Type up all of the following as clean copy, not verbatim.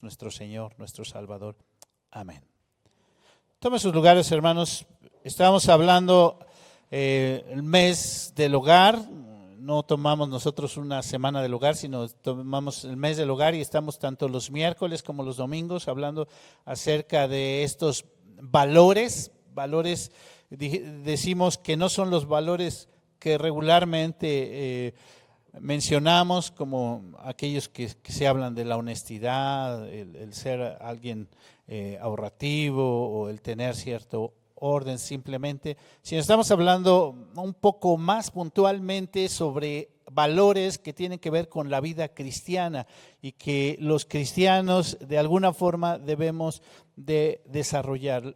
nuestro Señor, nuestro Salvador. Amén. Tomen sus lugares, hermanos. Estamos hablando el mes del hogar. No tomamos nosotros una semana del hogar, sino tomamos el mes del hogar y estamos tanto los miércoles como los domingos hablando acerca de estos valores. Decimos que no son los valores que regularmente mencionamos, como aquellos que se hablan de la honestidad, el ser alguien ahorrativo o el tener cierto orden simplemente, sino estamos hablando un poco más puntualmente sobre valores que tienen que ver con la vida cristiana y que los cristianos de alguna forma debemos de desarrollar.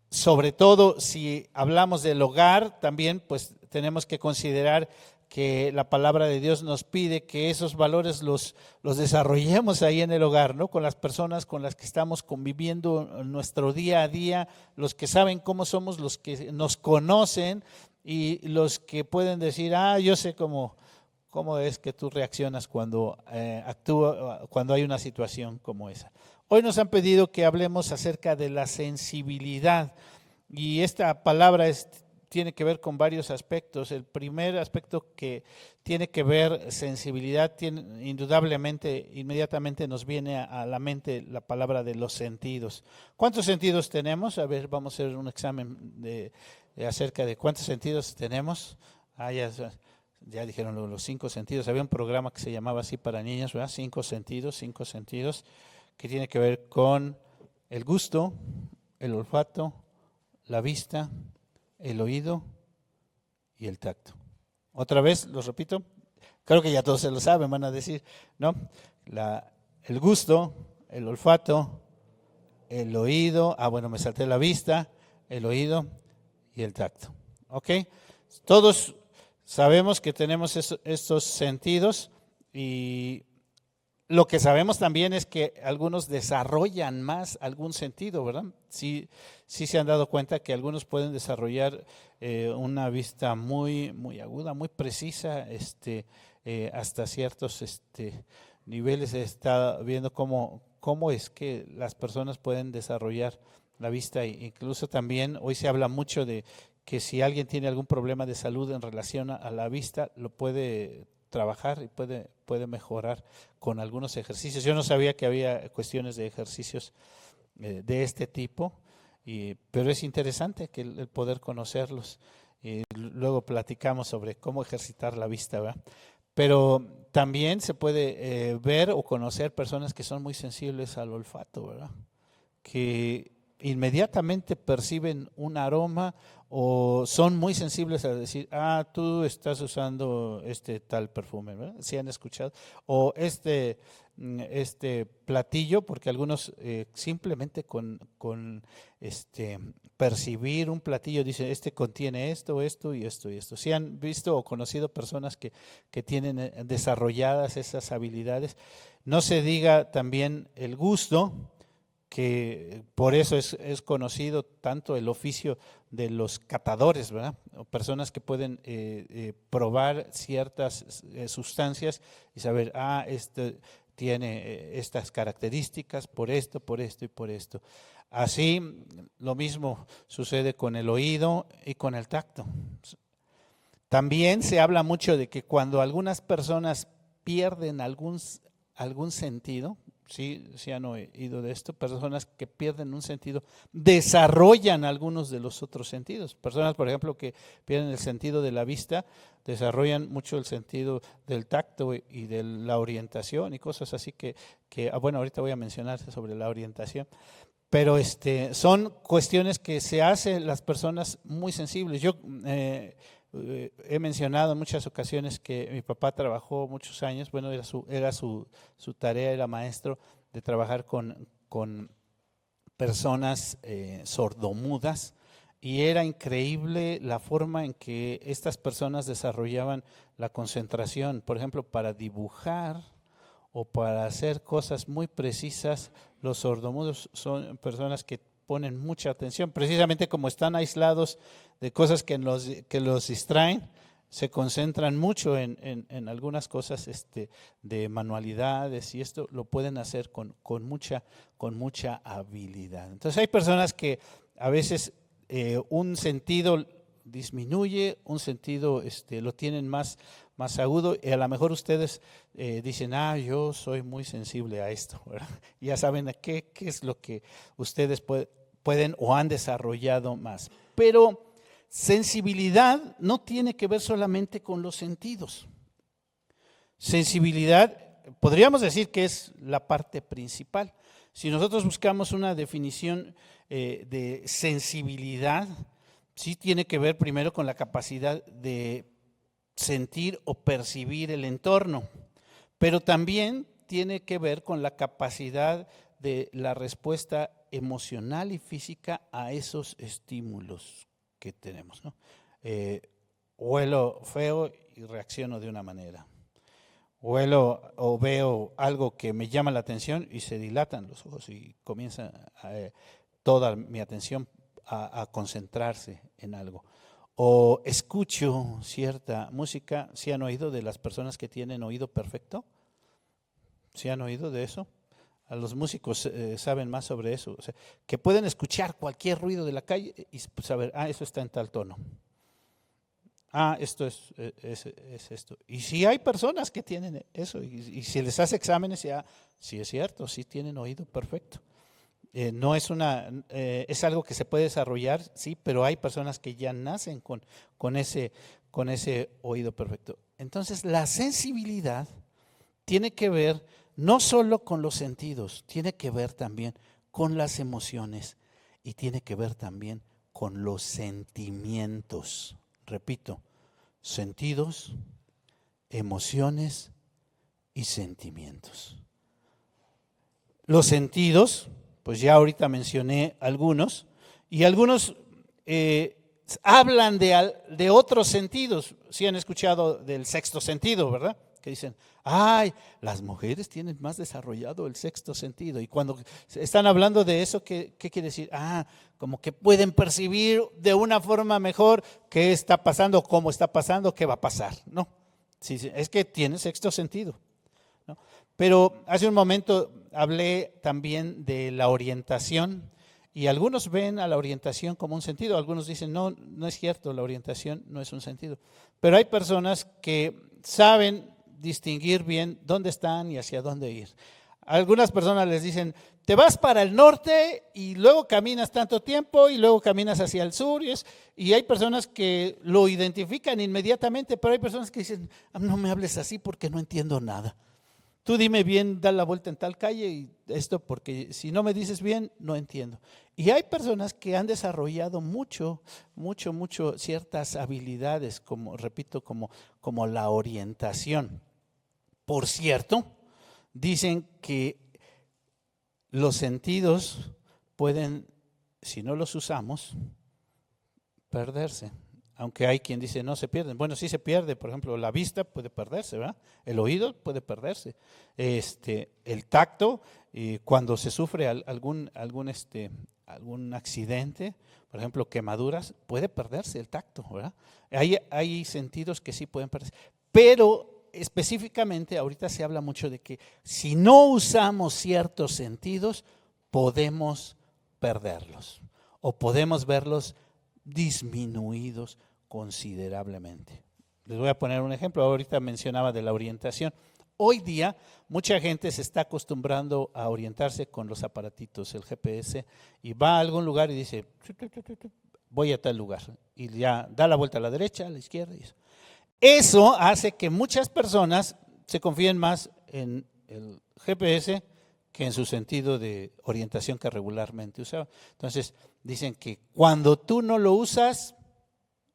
Sobre todo si hablamos del hogar, también pues tenemos que considerar que la palabra de Dios nos pide que esos valores los desarrollemos ahí en el hogar, ¿no? Con las personas con las que estamos conviviendo en nuestro día a día, los que saben cómo somos, los que nos conocen y los que pueden decir, yo sé cómo es que tú reaccionas cuando cuando hay una situación como esa. Hoy nos han pedido que hablemos acerca de la sensibilidad y esta palabra tiene que ver con varios aspectos. El primer aspecto que tiene que ver sensibilidad, indudablemente, inmediatamente nos viene a la mente la palabra de los sentidos. ¿Cuántos sentidos tenemos? A ver, vamos a hacer un examen acerca de cuántos sentidos tenemos. Ya dijeron los 5 sentidos. Había un programa que se llamaba así para niños, ¿verdad? 5 sentidos, que tiene que ver con el gusto, el olfato, la vista, el oído y el tacto. Otra vez, los repito, creo que ya todos se lo saben, van a decir, ¿no? El gusto, el olfato, el oído, me salté la vista, el oído y el tacto. ¿Ok? Todos sabemos que tenemos estos sentidos y lo que sabemos también es que algunos desarrollan más algún sentido, ¿verdad? Sí se han dado cuenta que algunos pueden desarrollar una vista muy, muy aguda, muy precisa, hasta ciertos niveles. Está viendo cómo es que las personas pueden desarrollar la vista. Incluso también hoy se habla mucho de que si alguien tiene algún problema de salud en relación a la vista, lo puede trabajar y puede mejorar con algunos ejercicios. Yo no sabía que había cuestiones de ejercicios de este tipo, pero es interesante que el poder conocerlos. Luego platicamos sobre cómo ejercitar la vista, ¿verdad? Pero también se puede ver o conocer personas que son muy sensibles al olfato, ¿verdad? Que inmediatamente perciben un aroma o son muy sensibles a decir, tú estás usando tal perfume, ¿verdad? ¿Sí han escuchado? O este platillo, porque algunos simplemente con percibir un platillo dicen, contiene esto y esto. ¿Sí han visto o conocido personas que tienen desarrolladas esas habilidades? No se diga también el gusto, que por eso es conocido tanto el oficio de los catadores, ¿verdad? O personas que pueden probar ciertas sustancias y saber, tiene estas características por esto y por esto. Así, lo mismo sucede con el oído y con el tacto. También se habla mucho de que cuando algunas personas pierden algún sentido, sí han oído de esto, personas que pierden un sentido, desarrollan algunos de los otros sentidos. Personas, por ejemplo, que pierden el sentido de la vista, desarrollan mucho el sentido del tacto y de la orientación y cosas así que ahorita voy a mencionar sobre la orientación. Pero son cuestiones que se hacen las personas muy sensibles. Yo he mencionado en muchas ocasiones que mi papá trabajó muchos años, era su tarea, era maestro de trabajar con personas sordomudas, y era increíble la forma en que estas personas desarrollaban la concentración, por ejemplo, para dibujar o para hacer cosas muy precisas. Los sordomudos son personas que ponen mucha atención, precisamente como están aislados de cosas que los distraen, se concentran mucho en algunas cosas de manualidades y esto lo pueden hacer con mucha habilidad. Entonces hay personas que a veces un sentido disminuye, un sentido lo tienen más agudo y a lo mejor ustedes dicen, yo soy muy sensible a esto, ¿verdad? Ya saben qué es lo que ustedes pueden o han desarrollado más. Pero sensibilidad no tiene que ver solamente con los sentidos. Sensibilidad, podríamos decir que es la parte principal. Si nosotros buscamos una definición de sensibilidad, sí tiene que ver primero con la capacidad de sentir o percibir el entorno, pero también tiene que ver con la capacidad de la respuesta emocional y física a esos estímulos que tenemos, ¿no? Huelo feo y reacciono de una manera. Huelo o veo algo que me llama la atención y se dilatan los ojos y comienza toda mi atención a concentrarse en algo. O escucho cierta música. ¿Sí han oído de las personas que tienen oído perfecto? ¿Sí han oído de eso? A los músicos saben más sobre eso, o sea, que pueden escuchar cualquier ruido de la calle y saber, eso está en tal tono. Esto es esto. Y si hay personas que tienen eso, y si les hace exámenes, sí es cierto, sí tienen oído perfecto. No es es algo que se puede desarrollar, sí, pero hay personas que ya nacen con ese oído perfecto. Entonces, la sensibilidad tiene que ver no solo con los sentidos, tiene que ver también con las emociones y tiene que ver también con los sentimientos. Repito, sentidos, emociones y sentimientos. Los sentidos, pues ya ahorita mencioné algunos, y algunos hablan de otros sentidos. Sí han escuchado del sexto sentido, ¿verdad? Que dicen, las mujeres tienen más desarrollado el sexto sentido. Y cuando están hablando de eso, ¿qué quiere decir? Como que pueden percibir de una forma mejor qué está pasando, cómo está pasando, qué va a pasar. No, sí, es que tiene sexto sentido, ¿no? Pero hace un momento hablé también de la orientación y algunos ven a la orientación como un sentido, algunos dicen no es cierto, la orientación no es un sentido, pero hay personas que saben distinguir bien dónde están y hacia dónde ir. Algunas personas les dicen, te vas para el norte y luego caminas tanto tiempo y luego caminas hacia el sur y hay personas que lo identifican inmediatamente, pero hay personas que dicen, no me hables así porque no entiendo nada. Tú dime bien, da la vuelta en tal calle y esto, porque si no me dices bien, no entiendo. Y hay personas que han desarrollado mucho ciertas habilidades, repito, como la orientación. Por cierto, dicen que los sentidos pueden, si no los usamos, perderse. Aunque hay quien dice no se pierden. Bueno, sí se pierde, por ejemplo, la vista puede perderse, ¿verdad? El oído puede perderse. El tacto, cuando se sufre algún accidente, por ejemplo, quemaduras, puede perderse el tacto, ¿verdad? Hay sentidos que sí pueden perderse. Pero específicamente, ahorita se habla mucho de que si no usamos ciertos sentidos, podemos perderlos o podemos verlos disminuidos considerablemente. Les voy a poner un ejemplo. Ahorita mencionaba de la orientación. Hoy día mucha gente se está acostumbrando a orientarse con los aparatitos, el GPS, y va a algún lugar y dice, voy a tal lugar, y ya da la vuelta a la derecha, a la izquierda. Y eso hace que muchas personas se confíen más en el GPS que en su sentido de orientación que regularmente usaba. Entonces, dicen que cuando tú no lo usas,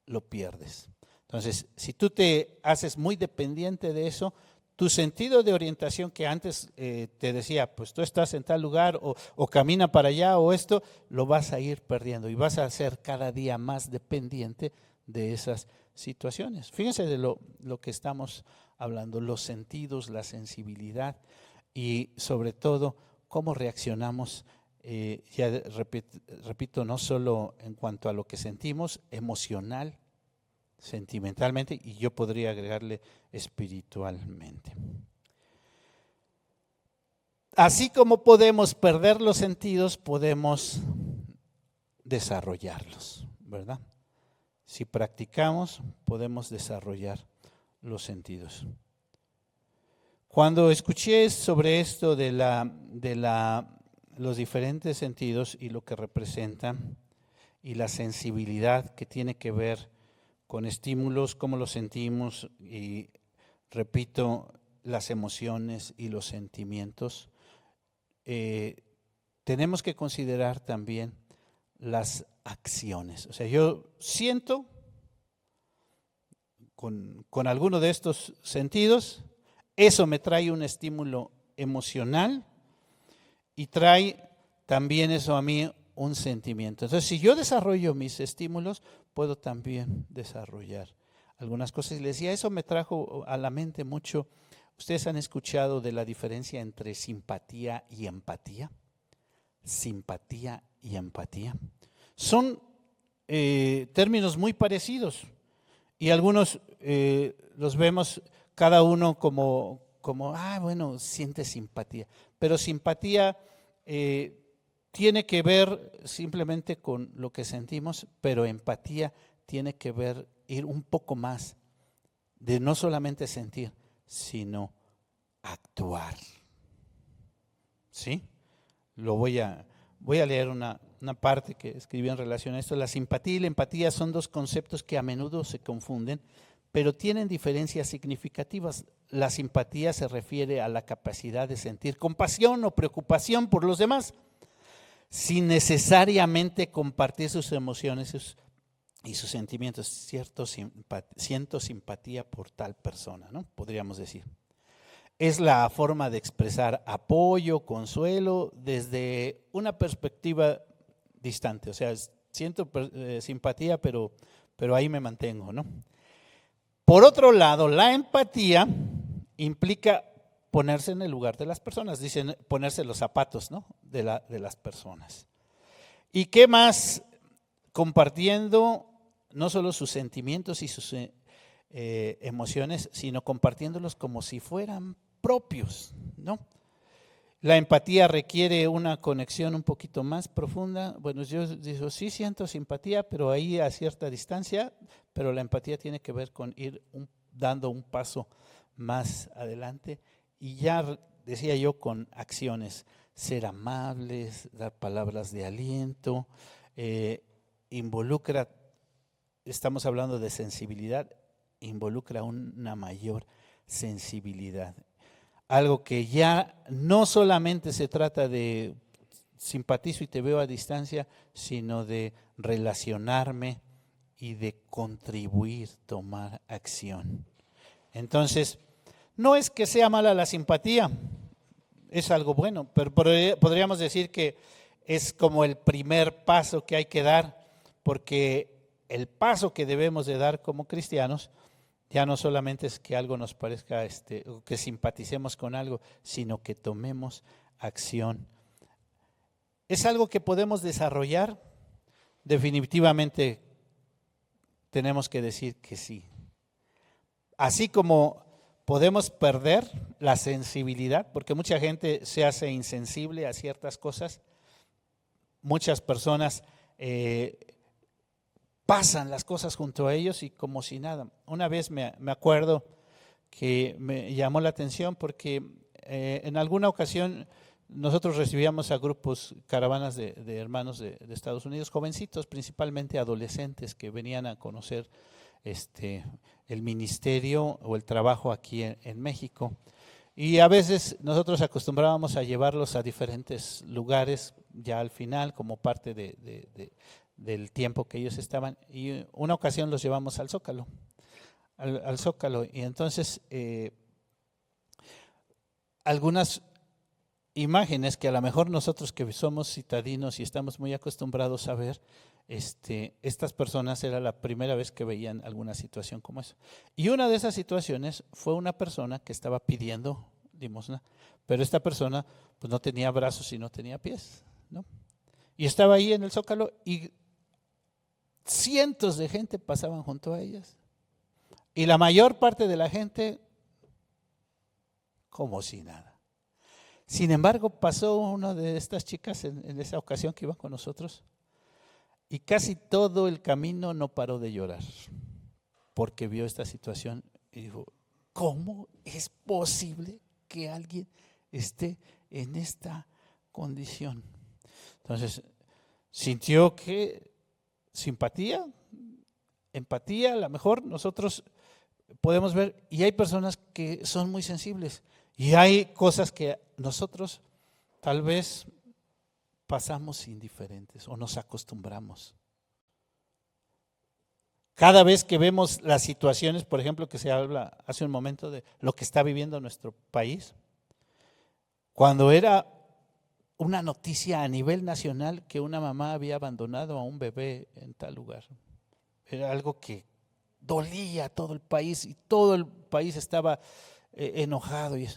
lo pierdes. Entonces, si tú te haces muy dependiente de eso, tu sentido de orientación que antes te decía, pues tú estás en tal lugar o camina para allá o esto, lo vas a ir perdiendo y vas a ser cada día más dependiente de esas situaciones. Fíjense de lo que estamos hablando, los sentidos, la sensibilidad y sobre todo cómo reaccionamos, repito, no solo en cuanto a lo que sentimos, emocional, sentimentalmente, y yo podría agregarle espiritualmente. Así como podemos perder los sentidos, podemos desarrollarlos, ¿verdad? Si practicamos, podemos desarrollar los sentidos. Cuando escuché sobre esto de los diferentes sentidos y lo que representan, y la sensibilidad que tiene que ver con estímulos, cómo los sentimos, y repito, las emociones y los sentimientos, tenemos que considerar también las acciones. O sea, yo siento con alguno de estos sentidos, eso me trae un estímulo emocional y trae también eso a mí un sentimiento. Entonces, si yo desarrollo mis estímulos, puedo también desarrollar algunas cosas. Y les decía, eso me trajo a la mente mucho. ¿Ustedes han escuchado de la diferencia entre simpatía y empatía? Simpatía y empatía. Son términos muy parecidos y algunos los vemos cada uno como bueno, siente simpatía. Pero simpatía tiene que ver simplemente con lo que sentimos, pero empatía tiene que ver, ir un poco más de no solamente sentir, sino actuar. ¿Sí? Voy a leer una parte que escribí en relación a esto. La simpatía y la empatía son dos conceptos que a menudo se confunden, pero tienen diferencias significativas. La simpatía se refiere a la capacidad de sentir compasión o preocupación por los demás, sin necesariamente compartir sus emociones y sus sentimientos. Siento simpatía por tal persona, ¿no? Podríamos decir. Es la forma de expresar apoyo, consuelo, desde una perspectiva distante. O sea, siento simpatía, pero ahí me mantengo, ¿no? Por otro lado, la empatía implica ponerse en el lugar de las personas, dicen ponerse los zapatos, ¿no? de las personas. ¿Y qué más? Compartiendo no solo sus sentimientos y sus emociones, sino compartiéndolos como si fueran propios, ¿no? La empatía requiere una conexión un poquito más profunda. Bueno, yo digo, sí siento simpatía, pero ahí a cierta distancia, pero la empatía tiene que ver con ir dando un paso más adelante y ya decía yo con acciones, ser amables, dar palabras de aliento, involucra, estamos hablando de sensibilidad, involucra una mayor sensibilidad. Algo que ya no solamente se trata de simpatizo y te veo a distancia, sino de relacionarme y de contribuir, tomar acción. Entonces, no es que sea mala la simpatía, es algo bueno, pero podríamos decir que es como el primer paso que hay que dar, porque el paso que debemos de dar como cristianos ya no solamente es que algo nos parezca, que simpaticemos con algo, sino que tomemos acción. ¿Es algo que podemos desarrollar? Definitivamente tenemos que decir que sí. Así como podemos perder la sensibilidad, porque mucha gente se hace insensible a ciertas cosas, muchas personas pasan las cosas junto a ellos y como si nada. Una vez me acuerdo que me llamó la atención porque en alguna ocasión nosotros recibíamos a grupos, caravanas de hermanos de Estados Unidos, jovencitos, principalmente adolescentes que venían a conocer el ministerio o el trabajo aquí en México. Y a veces nosotros acostumbrábamos a llevarlos a diferentes lugares ya al final como parte del tiempo que ellos estaban, y una ocasión los llevamos al Zócalo, al Zócalo, y entonces algunas imágenes que a lo mejor nosotros que somos citadinos y estamos muy acostumbrados a ver, estas personas era la primera vez que veían alguna situación como esa. Y una de esas situaciones fue una persona que estaba pidiendo limosna, pero esta persona pues no tenía brazos y no tenía pies, ¿no? Y estaba ahí en el Zócalo y cientos de gente pasaban junto a ellas. Y la mayor parte de la gente, como si nada. Sin embargo, pasó una de estas chicas en esa ocasión que iba con nosotros y casi todo el camino no paró de llorar porque vio esta situación y dijo, ¿cómo es posible que alguien esté en esta condición? Entonces, sintió que simpatía, empatía, a lo mejor nosotros podemos ver, y hay personas que son muy sensibles, y hay cosas que nosotros tal vez pasamos indiferentes o nos acostumbramos. Cada vez que vemos las situaciones, por ejemplo, que se habla hace un momento de lo que está viviendo nuestro país, cuando era una noticia a nivel nacional que una mamá había abandonado a un bebé en tal lugar, era algo que dolía a todo el país y todo el país estaba enojado. Y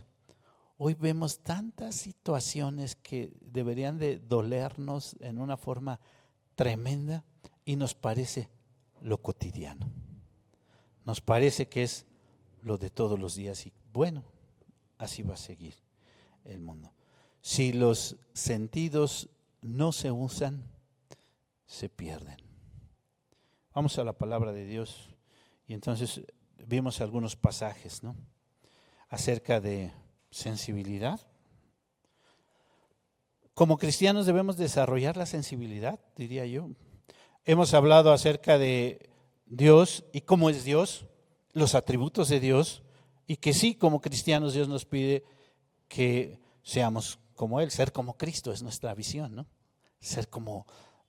hoy vemos tantas situaciones que deberían de dolernos en una forma tremenda y nos parece lo cotidiano. Nos parece que es lo de todos los días y bueno, así va a seguir el mundo. Si los sentidos no se usan, se pierden. Vamos a la palabra de Dios y entonces vimos algunos pasajes, ¿no? Acerca de sensibilidad. Como cristianos debemos desarrollar la sensibilidad, diría yo. Hemos hablado acerca de Dios y cómo es Dios, los atributos de Dios, y que sí, como cristianos Dios nos pide que seamos como Él, ser como Cristo es nuestra visión, ¿no? Ser como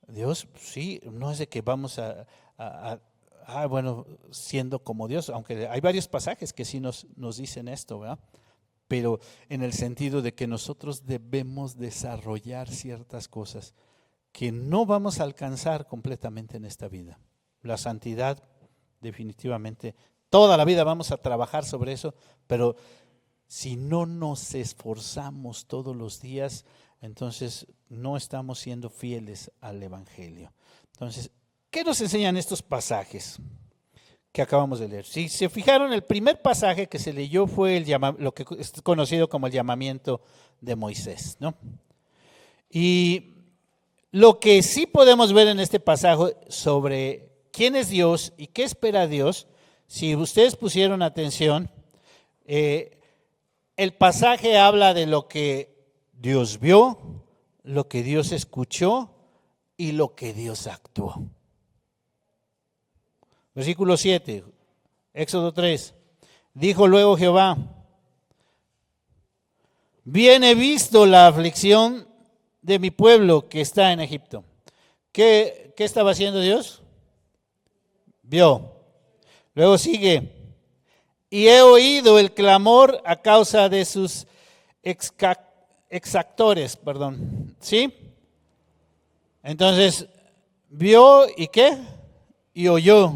Dios, sí, no es de que vamos bueno, siendo como Dios, aunque hay varios pasajes que sí nos dicen esto, ¿verdad? Pero en el sentido de que nosotros debemos desarrollar ciertas cosas que no vamos a alcanzar completamente en esta vida. La santidad, definitivamente, toda la vida vamos a trabajar sobre eso, pero si no nos esforzamos todos los días, entonces no estamos siendo fieles al Evangelio. Entonces, ¿qué nos enseñan estos pasajes que acabamos de leer? Si se fijaron, el primer pasaje que se leyó fue lo que es conocido como el llamamiento de Moisés, ¿no? Y lo que sí podemos ver en este pasaje sobre quién es Dios y qué espera Dios, si ustedes pusieron atención, el pasaje habla de lo que Dios vio, lo que Dios escuchó y lo que Dios actuó. Versículo 7, Éxodo 3. Dijo luego Jehová, bien he visto la aflicción de mi pueblo que está en Egipto. ¿Qué estaba haciendo Dios? Vio. Luego sigue, y he oído el clamor a causa de sus exactores, ¿sí? Entonces, vio y ¿qué? Y oyó.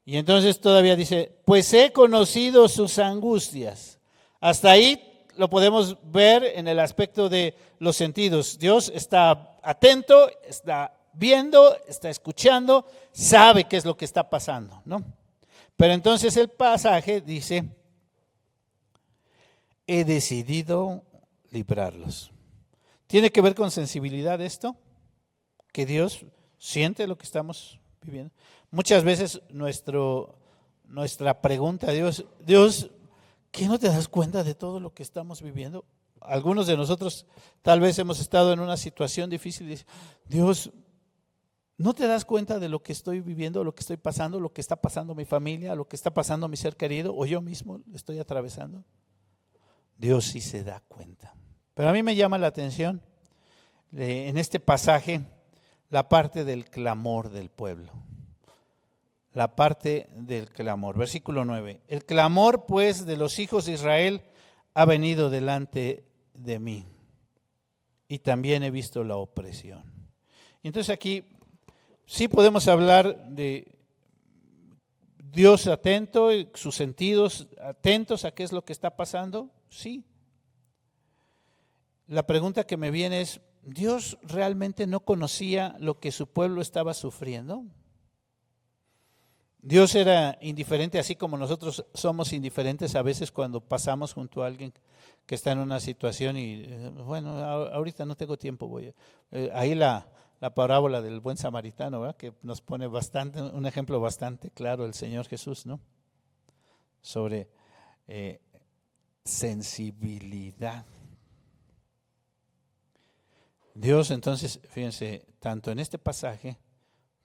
Y entonces todavía dice, pues he conocido sus angustias. Hasta ahí lo podemos ver en el aspecto de los sentidos. Dios está atento, está viendo, está escuchando, sabe qué es lo que está pasando, ¿no? Pero entonces el pasaje dice, he decidido librarlos. ¿Tiene que ver con sensibilidad esto? Que Dios siente lo que estamos viviendo. Muchas veces nuestra pregunta a Dios, ¿qué no te das cuenta de todo lo que estamos viviendo? Algunos de nosotros tal vez hemos estado en una situación difícil y dicen, Dios, ¿no te das cuenta de lo que estoy viviendo, lo que estoy pasando, lo que está pasando mi familia, lo que está pasando mi ser querido o yo mismo estoy atravesando? Dios sí se da cuenta. Pero a mí me llama la atención en este pasaje la parte del clamor del pueblo. La parte del clamor. Versículo 9. El clamor pues de los hijos de Israel ha venido delante de mí y también he visto la opresión. Y entonces aquí sí podemos hablar de Dios atento, sus sentidos atentos a qué es lo que está pasando, sí. La pregunta que me viene es, ¿Dios realmente no conocía lo que su pueblo estaba sufriendo? Dios era indiferente, así como nosotros somos indiferentes a veces cuando pasamos junto a alguien que está en una situación y, bueno, ahorita no tengo tiempo, ahí la parábola del buen samaritano, ¿verdad? Que nos pone un ejemplo bastante claro el Señor Jesús, ¿no? Sobre sensibilidad. Dios, entonces, fíjense, tanto en este pasaje,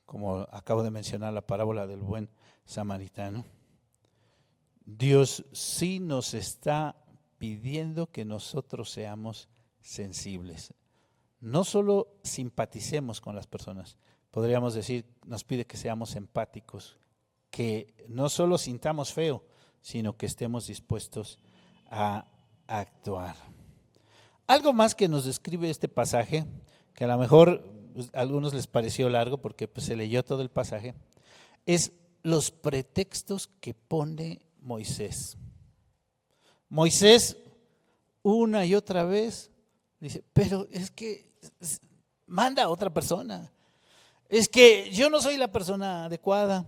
como acabo de mencionar la parábola del buen samaritano, Dios sí nos está pidiendo que nosotros seamos sensibles. No solo simpaticemos con las personas, podríamos decir, nos pide que seamos empáticos, que no solo sintamos feo, sino que estemos dispuestos a actuar. Algo más que nos describe este pasaje, que a lo mejor a algunos les pareció largo porque pues, se leyó todo el pasaje, es los pretextos que pone Moisés. Moisés una y otra vez dice, pero es que manda a otra persona, es que yo no soy la persona adecuada,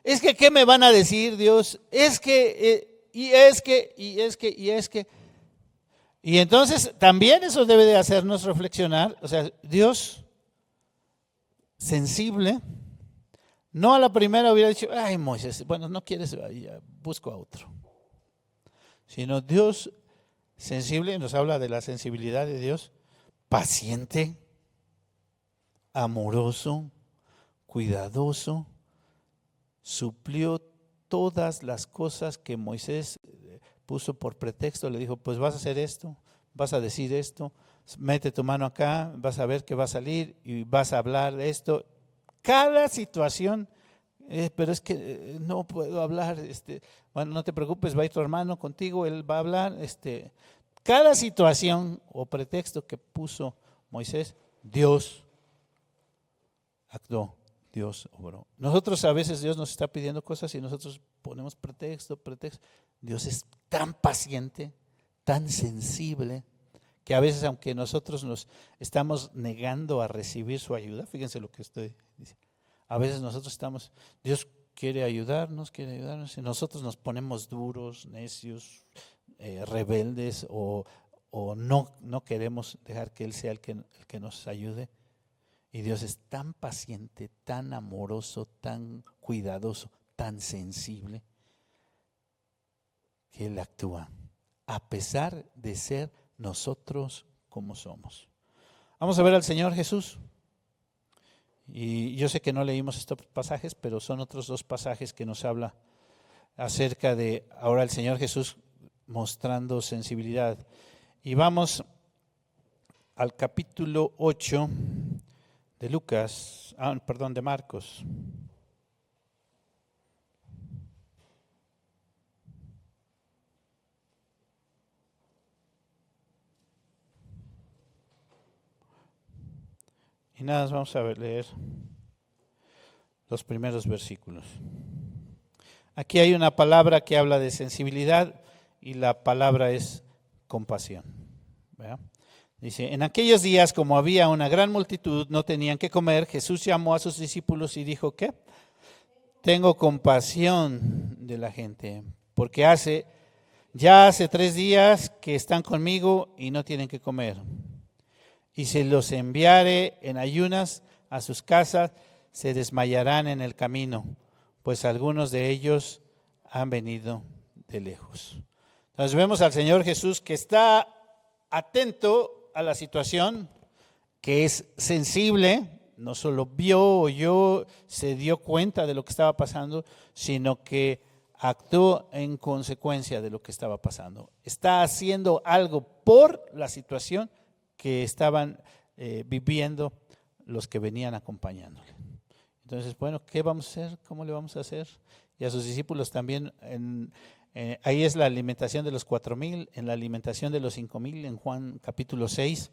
es que ¿qué me van a decir, Dios? Es que, y entonces también eso debe de hacernos reflexionar, o sea, Dios sensible, no a la primera hubiera dicho, ay Moisés, bueno, no quieres, busco a otro, sino Dios sensible, nos habla de la sensibilidad de Dios, paciente, amoroso, cuidadoso, suplió todas las cosas que Moisés puso por pretexto, le dijo, pues vas a hacer esto, vas a decir esto, mete tu mano acá, vas a ver que va a salir y vas a hablar de esto. Cada situación, pero es que no puedo hablar, bueno, no te preocupes, va a ir tu hermano contigo, él va a hablar. Cada situación o pretexto que puso Moisés, Dios actuó, Dios obró. Nosotros a veces Dios nos está pidiendo cosas y nosotros ponemos pretexto. Dios es tan paciente, tan sensible, que a veces aunque nosotros nos estamos negando a recibir su ayuda, fíjense lo que estoy diciendo, a veces nosotros Dios quiere ayudarnos y nosotros nos ponemos duros, necios, rebeldes o no queremos dejar que Él sea el que nos ayude. Y Dios es tan paciente, tan amoroso, tan cuidadoso, tan sensible, que Él actúa, a pesar de ser nosotros como somos. Vamos a ver al Señor Jesús. Y yo sé que no leímos estos pasajes, pero son otros dos pasajes que nos habla acerca de ahora el Señor Jesús mostrando sensibilidad. Y vamos al capítulo 8 de Marcos. Y nada más vamos a leer los primeros versículos. Aquí hay una palabra que habla de sensibilidad y la palabra es compasión. ¿Verdad? Dice, en aquellos días, como había una gran multitud, no tenían que comer, Jesús llamó a sus discípulos y dijo, ¿qué? Tengo compasión de la gente, porque ya hace 3 días que están conmigo y no tienen que comer. Y si los enviare en ayunas a sus casas, se desmayarán en el camino, pues algunos de ellos han venido de lejos. Entonces vemos al Señor Jesús que está atento a la situación, que es sensible, no solo vio o oyó, se dio cuenta de lo que estaba pasando, sino que actuó en consecuencia de lo que estaba pasando. Está haciendo algo por la situación que estaban viviendo los que venían acompañándole. Entonces, bueno, ¿qué vamos a hacer? ¿Cómo le vamos a hacer? Y a sus discípulos también, ahí es la alimentación de los 4,000, en la alimentación de los 5,000, en Juan capítulo 6,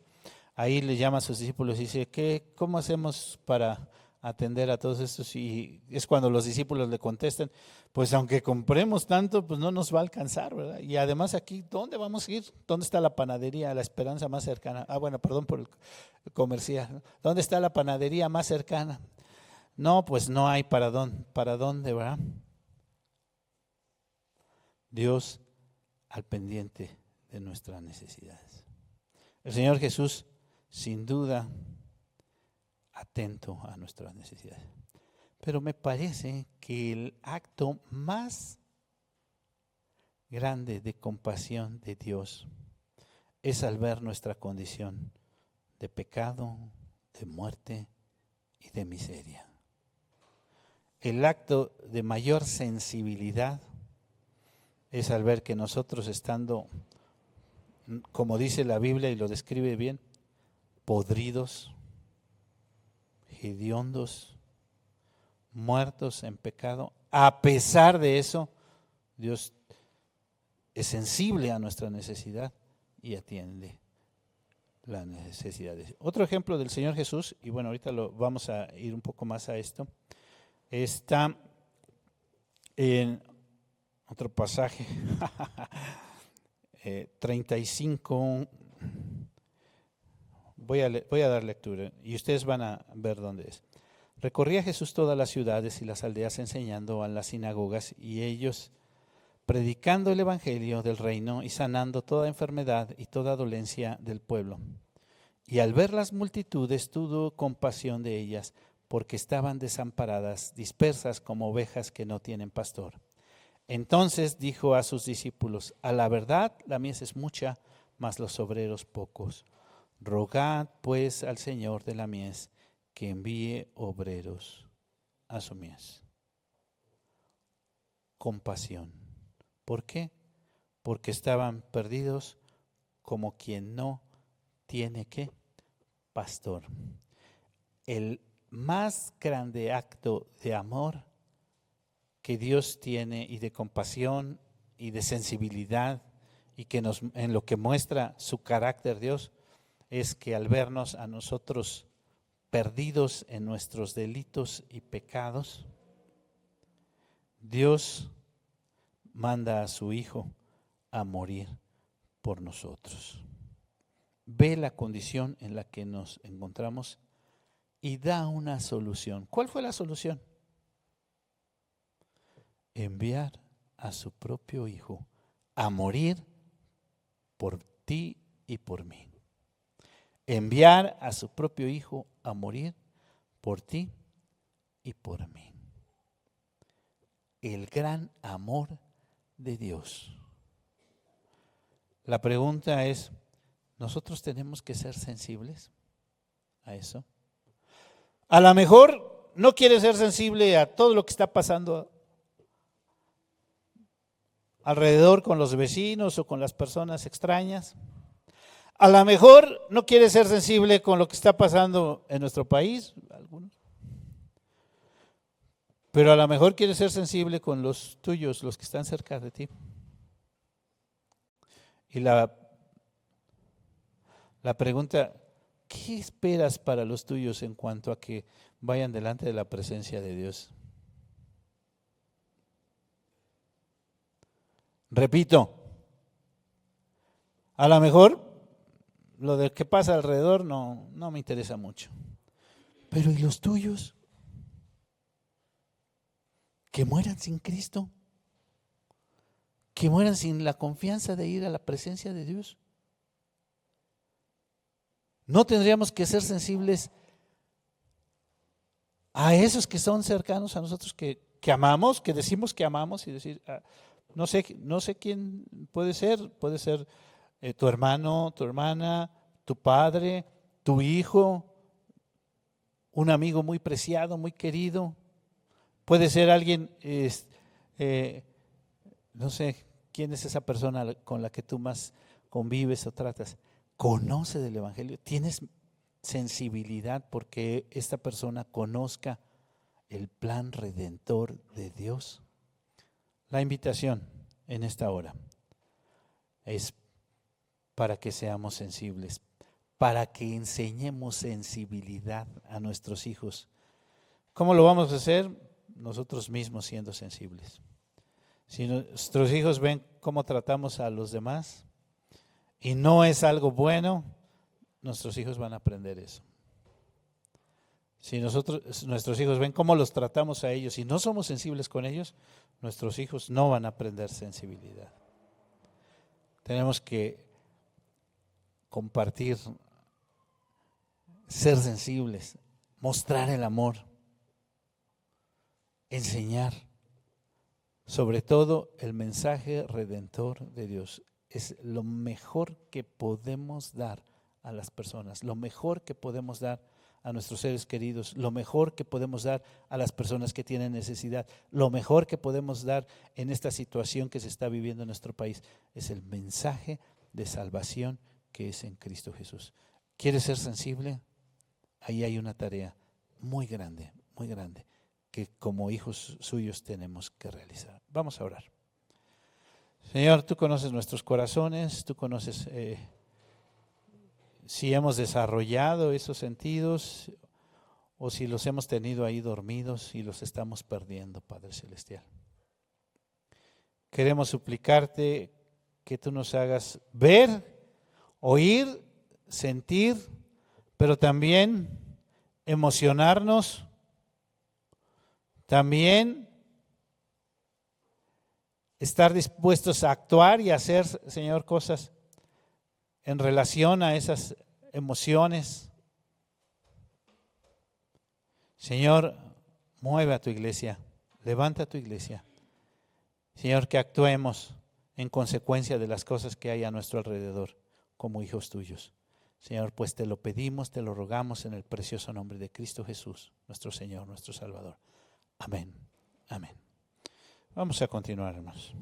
ahí le llama a sus discípulos y dice, ¿cómo hacemos para atender a todos estos? Y es cuando los discípulos le contestan, pues aunque compremos tanto, pues no nos va a alcanzar, ¿verdad? Y además aquí, ¿dónde vamos a ir? ¿Dónde está la panadería, la Esperanza más cercana? Bueno, perdón por el comercial, ¿no? ¿Dónde está la panadería más cercana? No, pues no hay para dónde, ¿verdad? Dios al pendiente de nuestras necesidades. El Señor Jesús, sin duda, atento a nuestras necesidades. Pero me parece que el acto más grande de compasión de Dios es al ver nuestra condición de pecado, de muerte y de miseria. El acto de mayor sensibilidad es al ver que nosotros, estando, como dice la Biblia y lo describe bien, podridos, hediondos, muertos en pecado, a pesar de eso, Dios es sensible a nuestra necesidad y atiende las necesidades. Otro ejemplo del Señor Jesús, y bueno, ahorita vamos a ir un poco más a esto, está en otro pasaje, 35, voy a dar lectura y ustedes van a ver dónde es. Recorría Jesús todas las ciudades y las aldeas enseñando en las sinagogas y ellos predicando el evangelio del reino y sanando toda enfermedad y toda dolencia del pueblo. Y al ver las multitudes tuvo compasión de ellas, porque estaban desamparadas, dispersas como ovejas que no tienen pastor. Entonces dijo a sus discípulos: a la verdad la mies es mucha, mas los obreros pocos. Rogad pues al Señor de la mies que envíe obreros a su mies. Compasión. ¿Por qué? Porque estaban perdidos como quien no tiene ¿qué? Pastor. El más grande acto de amor que Dios tiene y de compasión y de sensibilidad y que en lo que muestra su carácter Dios es que al vernos a nosotros perdidos en nuestros delitos y pecados, Dios manda a su Hijo a morir por nosotros. Ve la condición en la que nos encontramos y da una solución. ¿Cuál fue la solución? Enviar a su propio Hijo a morir por ti y por mí. Enviar a su propio Hijo a morir por ti y por mí. El gran amor de Dios. La pregunta es, ¿nosotros tenemos que ser sensibles a eso? A lo mejor no quieres ser sensible a todo lo que está pasando alrededor con los vecinos o con las personas extrañas. A lo mejor no quieres ser sensible con lo que está pasando en nuestro país, algunos. Pero a lo mejor quieres ser sensible con los tuyos, los que están cerca de ti. Y la pregunta, ¿qué esperas para los tuyos en cuanto a que vayan delante de la presencia de Dios? Repito, a lo mejor lo de que pasa alrededor no me interesa mucho. Pero ¿y los tuyos? Que mueran sin Cristo, que mueran sin la confianza de ir a la presencia de Dios. ¿No tendríamos que ser sensibles a esos que son cercanos a nosotros, que amamos, que decimos que amamos y decir, no sé quién puede ser tu hermano, tu hermana, tu padre, tu hijo, un amigo muy preciado, muy querido? Puede ser alguien, no sé quién es esa persona con la que tú más convives o tratas. Conoce del Evangelio, tienes sensibilidad porque esta persona conozca el plan redentor de Dios. La invitación en esta hora es para que seamos sensibles, para que enseñemos sensibilidad a nuestros hijos. ¿Cómo lo vamos a hacer? Nosotros mismos siendo sensibles. Si nuestros hijos ven cómo tratamos a los demás y no es algo bueno, nuestros hijos van a aprender eso. Si nuestros hijos ven cómo los tratamos a ellos y no somos sensibles con ellos, nuestros hijos no van a aprender sensibilidad. Tenemos que compartir, ser sensibles, mostrar el amor, enseñar. Sobre todo el mensaje redentor de Dios es lo mejor que podemos dar a las personas, lo mejor que podemos dar a nuestros seres queridos, lo mejor que podemos dar a las personas que tienen necesidad, lo mejor que podemos dar en esta situación que se está viviendo en nuestro país, es el mensaje de salvación que es en Cristo Jesús. ¿Quieres ser sensible? Ahí hay una tarea muy grande, que como hijos suyos tenemos que realizar. Vamos a orar. Señor, tú conoces nuestros corazones, tú conoces si hemos desarrollado esos sentidos o si los hemos tenido ahí dormidos y los estamos perdiendo, Padre Celestial. Queremos suplicarte que tú nos hagas ver, oír, sentir, pero también emocionarnos, también estar dispuestos a actuar y hacer, Señor, cosas en relación a esas emociones. Señor, mueve a tu iglesia, levanta a tu iglesia. Señor, que actuemos en consecuencia de las cosas que hay a nuestro alrededor como hijos tuyos. Señor, pues te lo pedimos, te lo rogamos en el precioso nombre de Cristo Jesús, nuestro Señor, nuestro Salvador. Amén. Amén. Vamos a continuar, hermanos.